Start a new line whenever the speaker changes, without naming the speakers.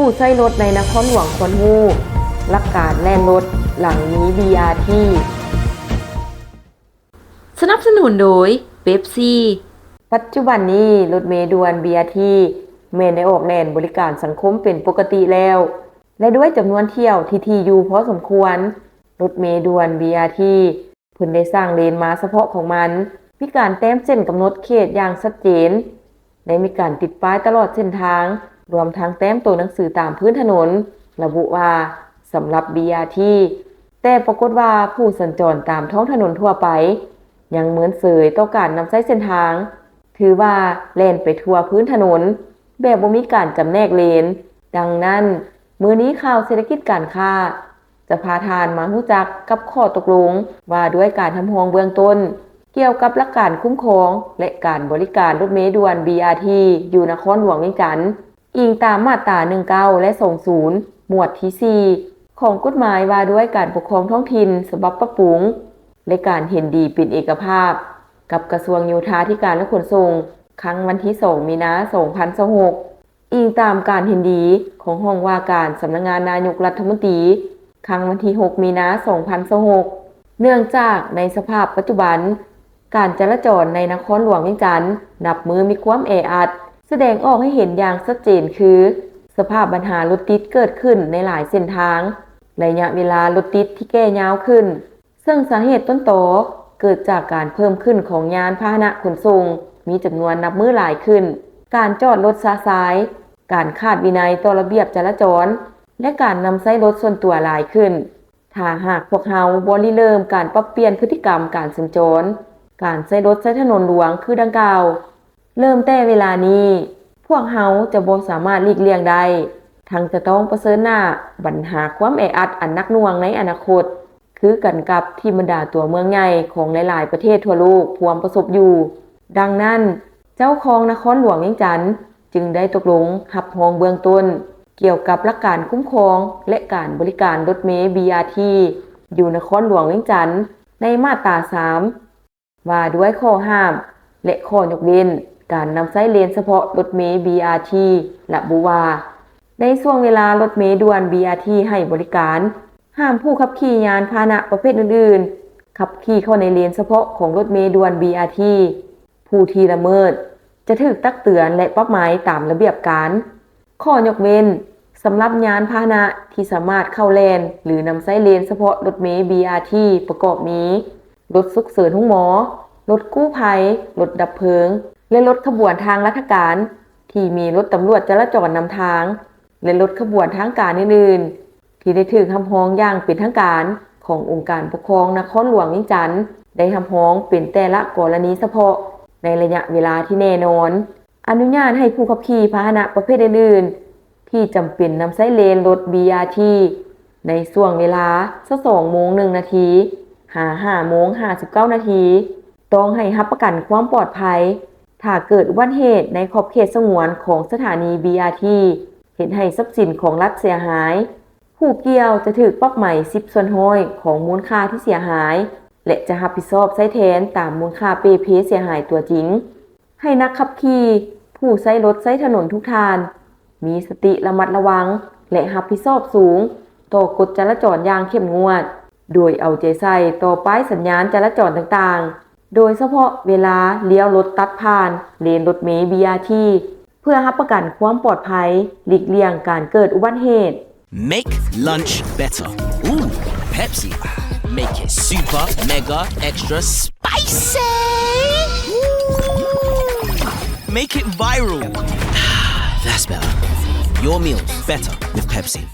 ผู้ใช้รถในนครหลวงควรรู้หลักการแล่นรถหลังนี้ BRT
สนับสนุนโดยเป๊ปซี่
ปัจจุบันนี้รถเมล์ด่วน BRT แม้นได้ออกแล่นบริการสังคมเป็นปกติแล้ว และด้วยจำนวนเที่ยวที่ถี่อยู่พอสมควรรถเมล์ด่วน BRT เพิ่นได้สร้างเลนมาเฉพาะของมันมีการแต้มเส้นกำหนดเขตอย่างชัดเจนและมีการติดป้ายตลอดเส้นทางรวมทั้งแต้มตัวหนังสือตามพื้นถนนระบุว่าสำหรับ BRT แต่ปรากฏว่าผู้สัญจรตามท้องถนนทั่วไปยังเหมือนเสยต่อการนำใช้เส้นทางถือว่าแล่นไปทั่วพื้นถนนแบบบ่มีการจำแนกเลนดังนั้นมื้อนี้ข่าวเศรษฐกิจการค้าจะพาทานมารู้จักกับข้อตกลงว่าด้วยการทำห้องเบื้องต้นเกี่ยวกับหลักการคุ้มครองและการบริการรถเมล์ด่วน BRT อยู่นครหลวงเวียงจันทน์อิงตามมาตรา19และ20หมวดที่4ของกฎหมายว่าด้วยการปกครองท้องถิ่นฉบับปรับปรุงและการเห็นดีเป็นเอกภาพกับกระทรวงโยธาธิการและขนส่งครั้งวันที่2มีนาคม2026อิงตามการเห็นดีของห้องว่าการสำนักงานนายกรัฐมนตรีครั้งวันที่6มีนาคม2026เนื่องจากในสภาพปัจจุบันการจราจรในนครหลวงเวียงจันทน์นับมือมีความแออัดแสดงออกให้เห็นอย่างชัดเจนคือสภาพปัญหารถติดเกิดขึ้นในหลายเส้นทางระยะเวลารถติดที่แก้ยาวขึ้นซึ่งสาเหตุต้นตอเกิดจากการเพิ่มขึ้นของยานพาหนะขนส่งมีจำนวนนับมือหลายขึ้นการจอดรถช้าซ้ายการขาดวินัยต่อระเบียบจราจรและการนำใช้รถส่วนตัวหลายขึ้นถ้าหากพวกเฮาบ่ริเริ่มการปรับเปลี่ยนพฤติกรรมการสัญจรการใช้รถใช้ถนนหลวงคือดังกล่าวเริ่มแต่เวลานี้พวกเฮาจะบ่สามารถหลีกเลี่ยงได้ทั้งจะต้องเผชิญหน้าปัญหาความแออัดอันหนักหน่วงในอนาคตคือกันกับที่บรรดาตัวเมืองใหญ่ของหลายๆประเทศทั่วโลกพวมประสบอยู่ดังนั้นเจ้าของนครหลวงเวียงจันทน์จึงได้ตกลงรับรองเบื้องต้นเกี่ยวกับหลักการคุ้มครองและการบริการรถเมล์ BRT อยู่นครหลวงเวียงจันทน์ในมาตรา3ว่าด้วยข้อห้ามและข้อยกเว้นการนำใช้เลนเฉพาะรถเมล์ BRT ระบุว่าในช่วงเวลารถเมล์ด่วน BRT ให้บริการห้ามผู้ขับขี่ยานพาหนะประเภทอื่นๆขับขี่เข้าในเลนเฉพาะของรถเมล์ด่วน BRT ผู้ที่ละเมิดจะถูกตักเตือนและปรับหมายตามระเบียบการข้อยกเว้นสำหรับยานพาหนะที่สามารถเข้าแล่นหรือนำใช้เลนเฉพาะรถเมล์ BRT ประกอบมีรถฉุกเฉินทุกหมอรถกู้ภัยรถดับเพลิงและรถขบวนทางราชการที่มีรถตำรวจจราจรนำทางและรถขบวนทางการอื่นๆที่ได้ถูกทำห้องอย่างเป็นทางการขององค์การปกครองนครหลวงเวียงจันทน์ได้ทำห้องเป็นแต่ละกรณีเฉพาะในระยะเวลาที่แน่นอนอนุญาตให้ผู้ขับขี่พาหนะประเภทอื่นๆที่จำเป็นนำใช้เลนรถ BRT ในช่วงเวลา 2:01 น. หา 5:59 น. ต้องให้รับประกันความปลอดภัยถ้าเกิดอุบัติเหตุในขอบเขตสงวนของสถานี BRT เห็นให้ทรัพย์สินของรัฐเสียหายผู้เกี่ยวจะถูกปรับใหม่10%ของมูลค่าที่เสียหายและจะรับผิดชอบใช้แทนตามมูลค่าเปเพเสียหายตัวจริงให้นักขับขี่ผู้ใช้รถใช้ถนนทุกทานมีสติระมัดระวังและรับผิดชอบสูงต่อกฎจราจรอย่างเข้มงวดโดยเอาใจใส่ต่อป้ายสัญญาณจราจรต่างๆโดยเฉพาะเวลาเลี้ยวรถตัดผ่านเลนรถเมล์ BRT เพื่อรับประกันความปลอดภัยหลีกเลี่ยงการเกิดอุบัติเหตุ
Make lunch better. Ooh, Pepsi. Make it super, mega, extra spicy. Make it viral. That's better. Your meals better with Pepsi.